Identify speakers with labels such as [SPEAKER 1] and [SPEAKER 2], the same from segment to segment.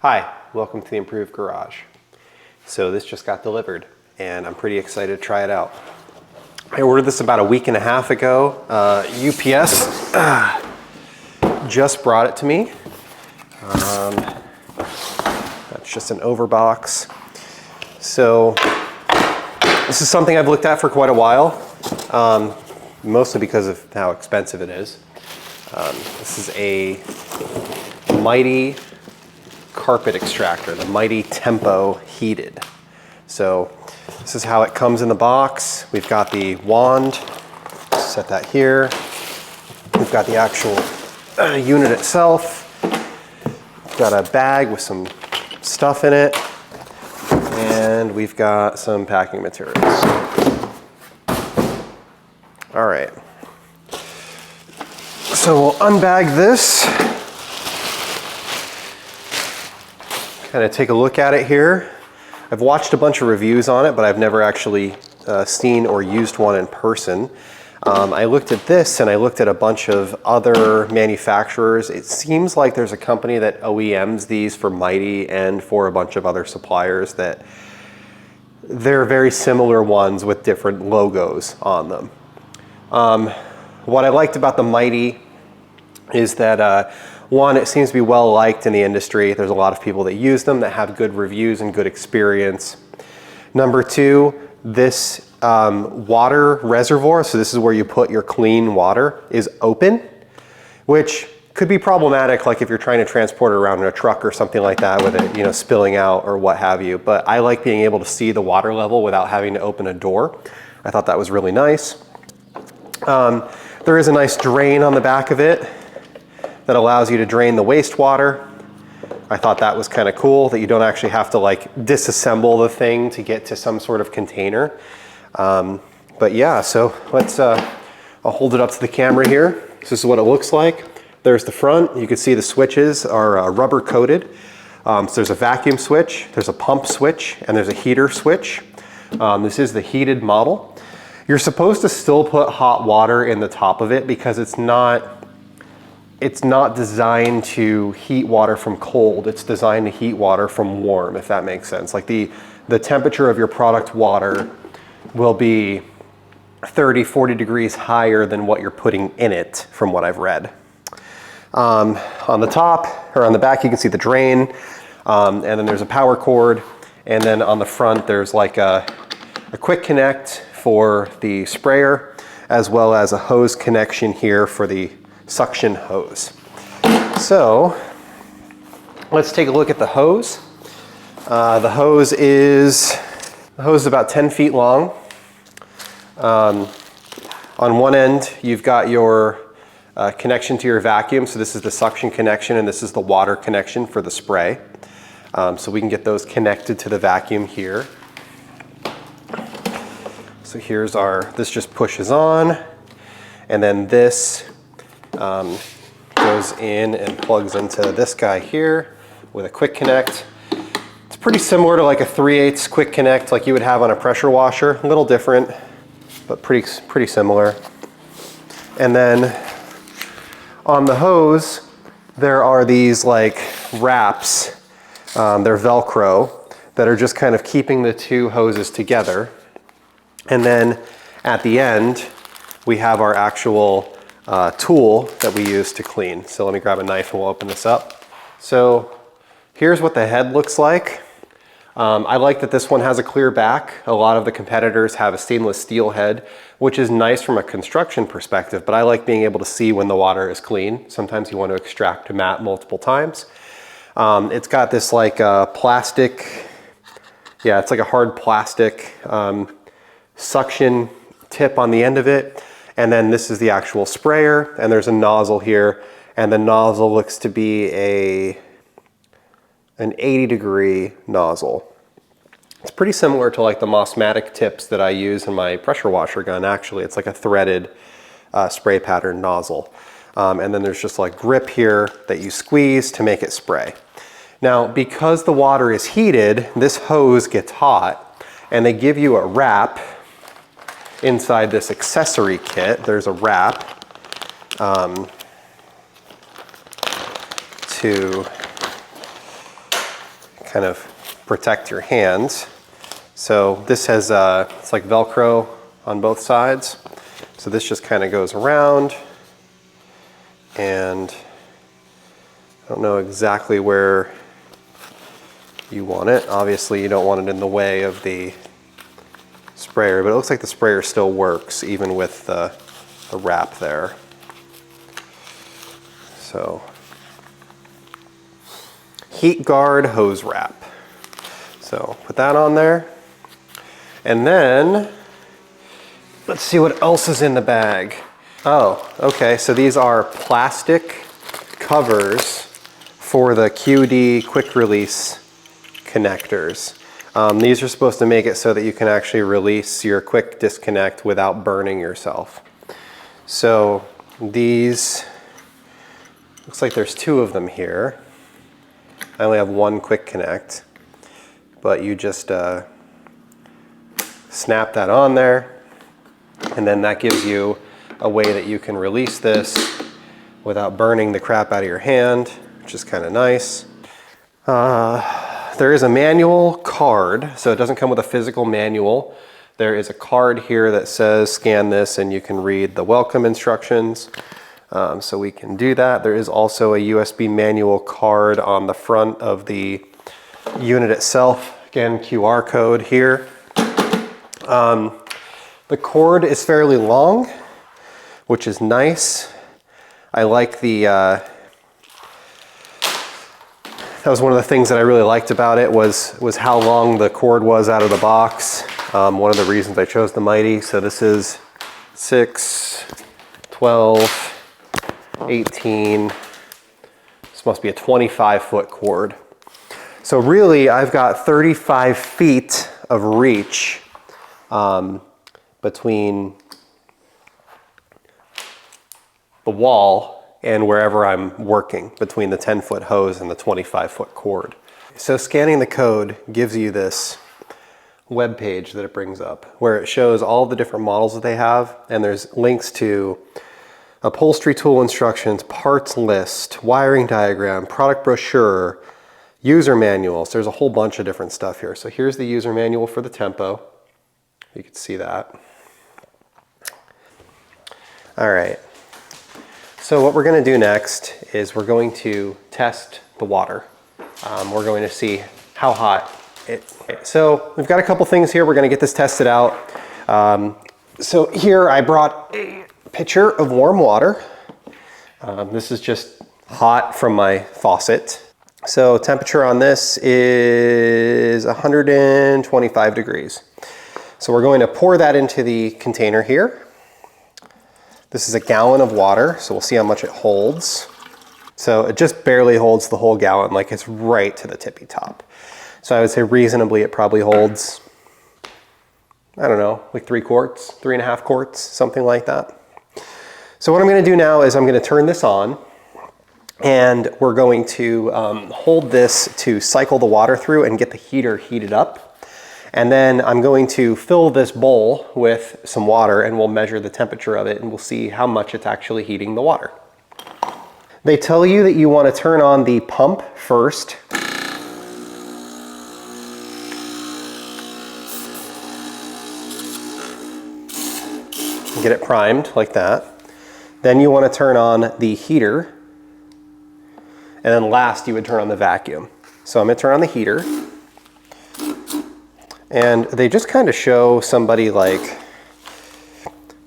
[SPEAKER 1] Hi, welcome to the Improved Garage. So this just got delivered and I'm pretty excited to try it out. I ordered this about a week and a half ago. UPS just brought it to me. That's just an overbox. So this is something I've looked at for quite a while, mostly because of how expensive it is. This is a Mytee carpet extractor, the Mytee Tempo heated. So this is how it comes in the box. We've got the wand, set that here. We've got the actual unit itself. We've got a bag with some stuff in it. And we've got some packing materials. All right. So we'll unbag this. Kind of take a look at it here. I've watched a bunch of reviews on it, but I've never actually seen or used one in person. I looked at this and I looked at a bunch of other manufacturers. It seems like there's a company that OEMs these for Mytee and for a bunch of other suppliers that they're very similar ones with different logos on them. What I liked about the Mytee is that one, it seems to be well liked in the industry. There's a lot of people that use them that have good reviews and good experience. Number two, this water reservoir, so this is where you put your clean water, is open, which could be problematic, like if you're trying to transport it around in a truck or something like that with it, you know, spilling out or what have you. But I like being able to see the water level without having to open a door. I thought that was really nice. There is a nice drain on the back of it that allows you to drain the wastewater. I thought that was kind of cool, that you don't actually have to like disassemble the thing to get to some sort of container. But yeah, so let's, I'll hold it up to the camera here. So this is what it looks like. There's the front. You can see the switches are rubber coated. So there's a vacuum switch, there's a pump switch, and there's a heater switch. This is the heated model. You're supposed to still put hot water in the top of it because it's not designed to heat water from cold. It's designed to heat water from warm, if that makes sense. Like the temperature of your product water will be 30, 40 degrees higher than what you're putting in it, from what I've read. On the top, or on the back, you can see the drain, and then there's a power cord, and then on the front, there's like a quick connect for the sprayer, as well as a hose connection here for the suction hose. So let's take a look at the hose. The hose is about 10 feet long. On one end, you've got your connection to your vacuum. So this is the suction connection and this is the water connection for the spray. So we can get those connected to the vacuum here. So here's this just pushes on, and then this goes in and plugs into this guy here with a quick connect. It's pretty similar to like a 3/8 quick connect like you would have on a pressure washer. A little different, but pretty similar. And then on the hose, there are these like wraps, they're Velcro, that are just kind of keeping the two hoses together. And then at the end, we have our actual tool that we use to clean. So let me grab a knife and we'll open this up. So here's what the head looks like. I like that this one has a clear back. A lot of the competitors have a stainless steel head, which is nice from a construction perspective, but I like being able to see when the water is clean. Sometimes you want to extract a mat multiple times. It's got this like plastic, yeah, it's like a hard plastic suction tip on the end of it. And then this is the actual sprayer, and there's a nozzle here, and the nozzle looks to be an 80-degree nozzle. It's pretty similar to like the Mosmatic tips that I use in my pressure washer gun, actually. It's like a threaded spray pattern nozzle. And then there's just like grip here that you squeeze to make it spray. Now, because the water is heated, this hose gets hot, and they give you a wrap inside this accessory kit. There's a wrap to kind of protect your hands. So this has, it's like Velcro on both sides. So this just kind of goes around, and I don't know exactly where you want it. Obviously you don't want it in the way of the sprayer, but it looks like the sprayer still works even with the wrap there. So, heat guard hose wrap. So put that on there. And then, let's see what else is in the bag. Oh, okay, so these are plastic covers for the QD quick release connectors. These are supposed to make it so that you can actually release your quick disconnect without burning yourself. So these, looks like there's 2 of them here. I only have 1 quick connect, but you just snap that on there, and then that gives you a way that you can release this without burning the crap out of your hand, which is kind of nice. There is a manual card, so it doesn't come with a physical manual. There is a card here that says scan this and you can read the welcome instructions. So we can do that. There is also a USB manual card on the front of the unit itself. Again, QR code here. The cord is fairly long, which is nice. I like the that was one of the things that I really liked about it was how long the cord was out of the box. One of the reasons I chose the Mytee. So this is 6, 12, 18. This must be a 25-foot cord. So really, I've got 35 feet of reach between the wall and wherever I'm working, between the 10-foot hose and the 25-foot cord. So scanning the code gives you this web page that it brings up, where it shows all the different models that they have, and there's links to upholstery tool instructions, parts list, wiring diagram, product brochure, user manuals. There's a whole bunch of different stuff here. So here's the user manual for the Tempo. You can see that. All right. So what we're going to do next is we're going to test the water. We're going to see how hot it is. So we've got a couple things here. We're going to get this tested out. So here I brought a pitcher of warm water. This is just hot from my faucet. So temperature on this is 125 degrees. So we're going to pour that into the container here. This is a gallon of water, so we'll see how much it holds. So it just barely holds the whole gallon, like it's right to the tippy top. So I would say reasonably it probably holds, I don't know, like 3 quarts, 3.5 quarts, something like that. So what I'm gonna do now is I'm gonna turn this on, and we're going to hold this to cycle the water through and get the heater heated up. And then I'm going to fill this bowl with some water, and we'll measure the temperature of it, and we'll see how much it's actually heating the water. They tell you that you want to turn on the pump first. Get it primed like that. Then you want to turn on the heater. And then last you would turn on the vacuum. So I'm going to turn on the heater. And they just kind of show somebody like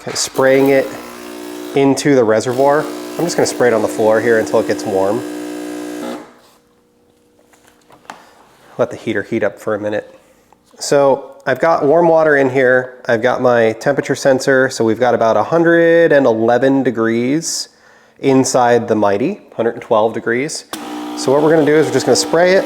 [SPEAKER 1] kind of spraying it into the reservoir. I'm just going to spray it on the floor here until it gets warm. Let the heater heat up for a minute. So I've got warm water in here. I've got my temperature sensor. So we've got about 111 degrees inside the Mytee, 112 degrees. So what we're going to do is we're just going to spray it.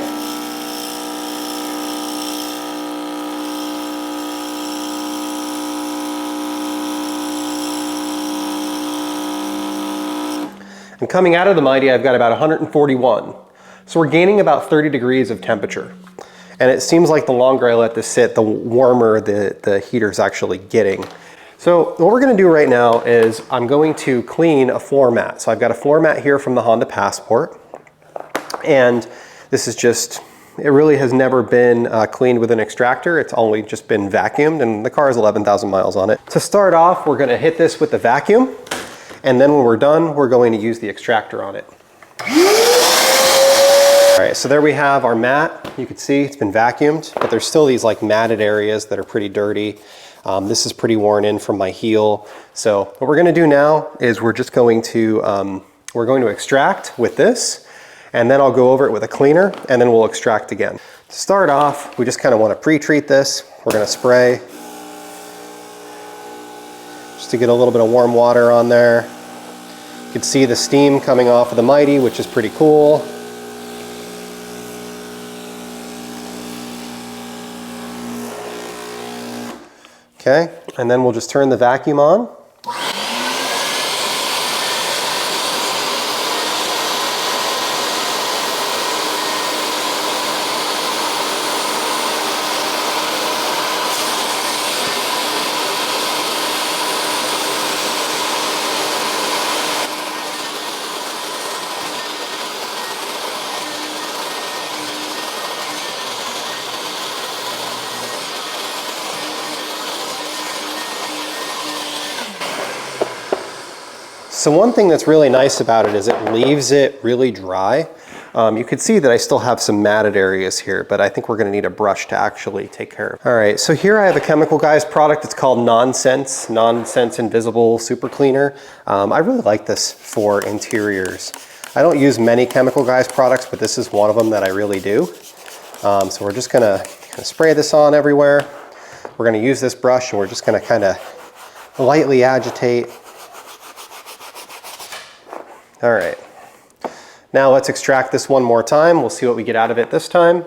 [SPEAKER 1] And coming out of the Mytee, I've got about 141. So we're gaining about 30 degrees of temperature. And it seems like the longer I let this sit, the warmer the heater's actually getting. So what we're gonna do right now is I'm going to clean a floor mat. So I've got a floor mat here from the Honda Passport. And this is just, it really has never been cleaned with an extractor. It's only just been vacuumed, and the car has 11,000 miles on it. To start off, we're gonna hit this with the vacuum, and then when we're done, we're going to use the extractor on it. All right, so there we have our mat. You can see it's been vacuumed, but there's still these like matted areas that are pretty dirty. This is pretty worn in from my heel. So what we're gonna do now is we're just going to, extract with this, and then I'll go over it with a cleaner, and then we'll extract again. To start off, we just kind of want to pre-treat this. We're gonna spray just to get a little bit of warm water on there. You can see the steam coming off of the Mytee, which is pretty cool. Okay, and then we'll just turn the vacuum on. So one thing that's really nice about it is it leaves it really dry. You can see that I still have some matted areas here, but I think we're gonna need a brush to actually take care of it. All right, so here I have a Chemical Guys product. It's called Nonsense Invisible Super Cleaner. I really like this for interiors. I don't use many Chemical Guys products, but this is one of them that I really do. So we're just gonna spray this on everywhere. We're gonna use this brush, and we're just gonna kind of lightly agitate. All right, now let's extract this one more time. We'll see what we get out of it this time.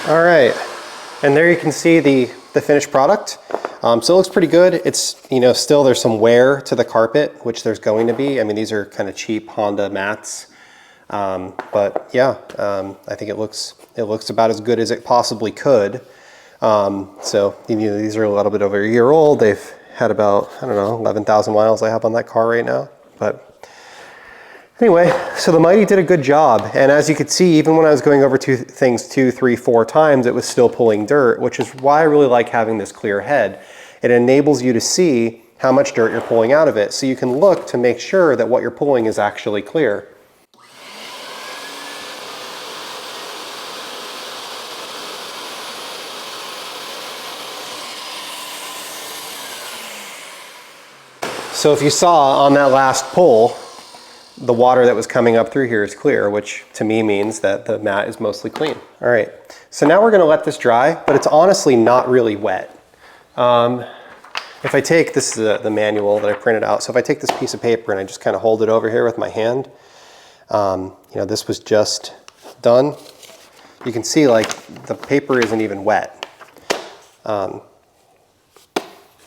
[SPEAKER 1] All right, and there you can see the finished product. So it looks pretty good. It's, still there's some wear to the carpet, which there's going to be. I mean, these are kind of cheap Honda mats. But yeah, I think it looks about as good as it possibly could. So these are a little bit over a year old. They've had about, I don't know, 11,000 miles I have on that car right now. But anyway, so the Mytee did a good job. And as you could see, even when I was going over things 2, 3, 4 times, it was still pulling dirt, which is why I really like having this clear head. It enables you to see how much dirt you're pulling out of it. So you can look to make sure that what you're pulling is actually clear. So if you saw on that last pull, the water that was coming up through here is clear, which to me means that the mat is mostly clean. All right, so now we're gonna let this dry, but it's honestly not really wet. If I take, this is the manual that I printed out, so if I take this piece of paper and I just kind of hold it over here with my hand, this was just done. You can see like the paper isn't even wet.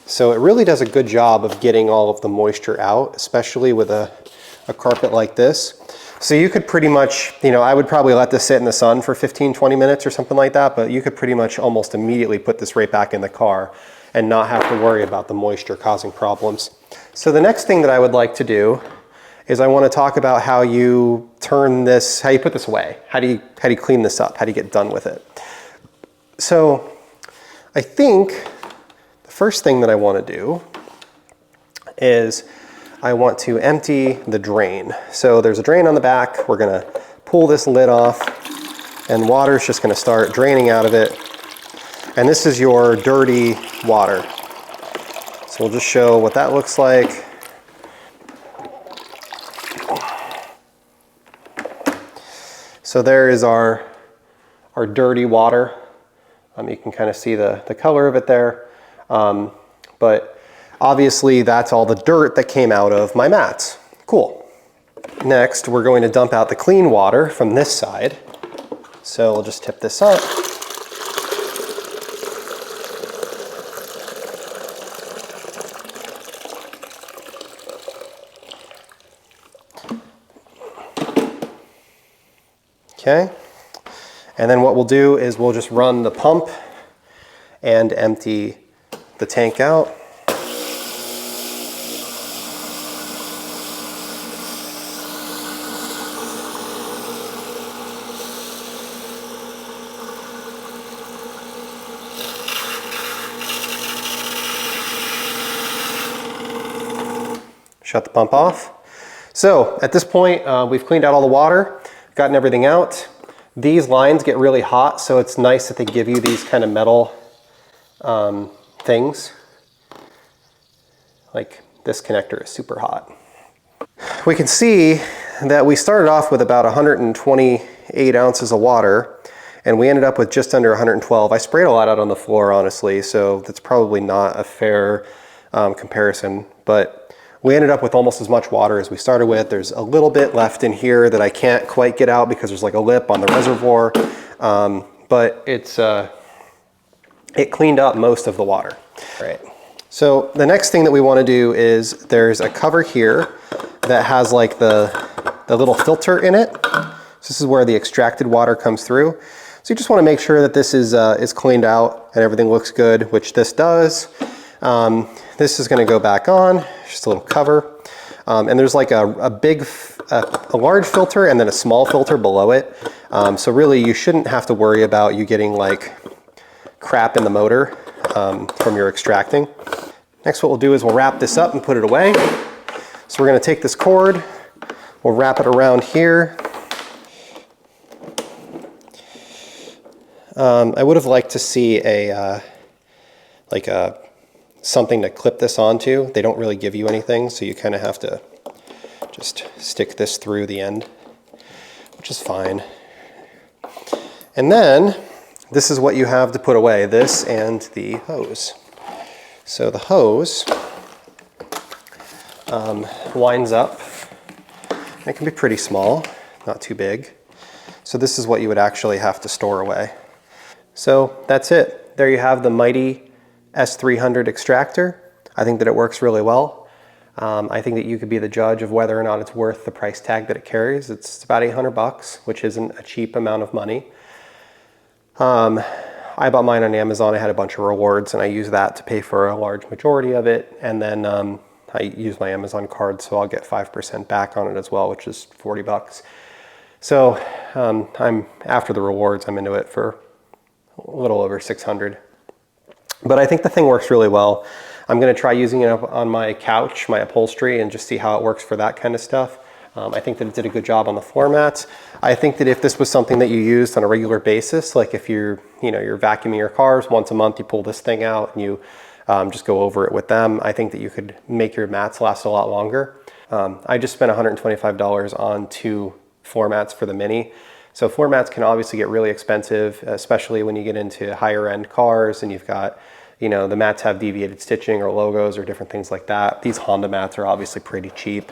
[SPEAKER 1] So it really does a good job of getting all of the moisture out, especially with a carpet like this. So you could pretty much, I would probably let this sit in the sun for 15, 20 minutes or something like that, but you could pretty much almost immediately put this right back in the car and not have to worry about the moisture causing problems. So the next thing that I would like to do is I want to talk about how you turn this, how you put this away. How do you clean this up? How do you get done with it? So I think the first thing that I want to do is I want to empty the drain. So there's a drain on the back. We're gonna pull this lid off and water's just gonna start draining out of it. And this is your dirty water. So we'll just show what that looks like. So there is our dirty water. You can kind of see the color of it there. But obviously that's all the dirt that came out of my mats. Cool. Next, we're going to dump out the clean water from this side. So we'll just tip this up. Okay. And then what we'll do is we'll just run the pump and empty the tank out. Shut the pump off. So at this point, we've cleaned out all the water, gotten everything out. These lines get really hot, so it's nice that they give you these kind of metal things. Like this connector is super hot. We can see that we started off with about 128 ounces of water, and we ended up with just under 112. I sprayed a lot out on the floor, honestly, so that's probably not a fair comparison, but we ended up with almost as much water as we started with. There's a little bit left in here that I can't quite get out because there's like a lip on the reservoir, but it cleaned up most of the water. All right. So the next thing that we want to do is there's a cover here that has like the little filter in it. So this is where the extracted water comes through. So you just want to make sure that this is cleaned out and everything looks good, which this does. This is going to go back on, just a little cover. And there's like a large filter and then a small filter below it. So really you shouldn't have to worry about you getting like crap in the motor from your extracting. Next, what we'll do is we'll wrap this up and put it away. So we're going to take this cord, we'll wrap it around here. I would have liked to see something to clip this onto. They don't really give you anything, so you kind of have to just stick this through the end, which is fine. And then this is what you have to put away, this and the hose. So the hose winds up. It can be pretty small, not too big. So this is what you would actually have to store away. So that's it. There you have the Mytee S300 extractor. I think that it works really well. I think that you could be the judge of whether or not it's worth the price tag that it carries. It's about 800 bucks, which isn't a cheap amount of money. I bought mine on Amazon. I had a bunch of rewards and I used that to pay for a large majority of it. And then I use my Amazon card, so I'll get 5% back on it as well, which is 40 bucks. So I'm after the rewards, I'm into it for a little over 600. But I think the thing works really well. I'm going to try using it on my couch, my upholstery, and just see how it works for that kind of stuff. I think that it did a good job on the floor mats. I think that if this was something that you used on a regular basis, like if you're vacuuming your cars once a month, you pull this thing out and you just go over it with them, I think that you could make your mats last a lot longer. I just spent $125 on 2 floor mats for the Mini. So floor mats can obviously get really expensive, especially when you get into higher end cars and you've got, the mats have deviated stitching or logos or different things like that. These Honda mats are obviously pretty cheap.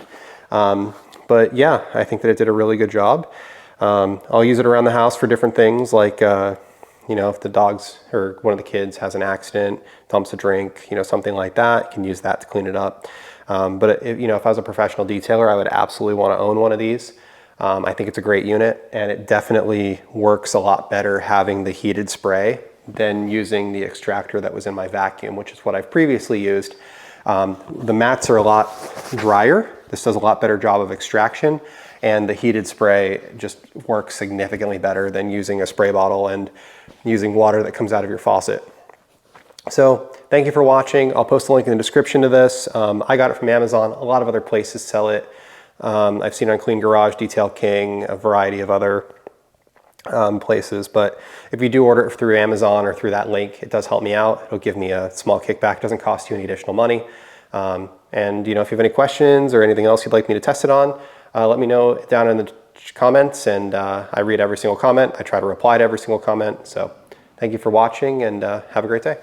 [SPEAKER 1] But yeah, I think that it did a really good job. I'll use it around the house for different things like, if the dogs or one of the kids has an accident, dumps a drink, something like that, you can use that to clean it up. But if I was a professional detailer, I would absolutely want to own one of these. I think it's a great unit, and it definitely works a lot better having the heated spray than using the extractor that was in my vacuum, which is what I've previously used. The mats are a lot drier. This does a lot better job of extraction, and the heated spray just works significantly better than using a spray bottle and using water that comes out of your faucet. So thank you for watching. I'll post a link in the description to this. I got it from Amazon. A lot of other places sell it. I've seen it on Clean Garage, Detail King, a variety of other places. But if you do order it through Amazon or through that link, it does help me out. It'll give me a small kickback. It doesn't cost you any additional money. And you know, if you have any questions or anything else you'd like me to test it on, let me know down in the comments, and I read every single comment. I try to reply to every single comment. So thank you for watching, and have a great day.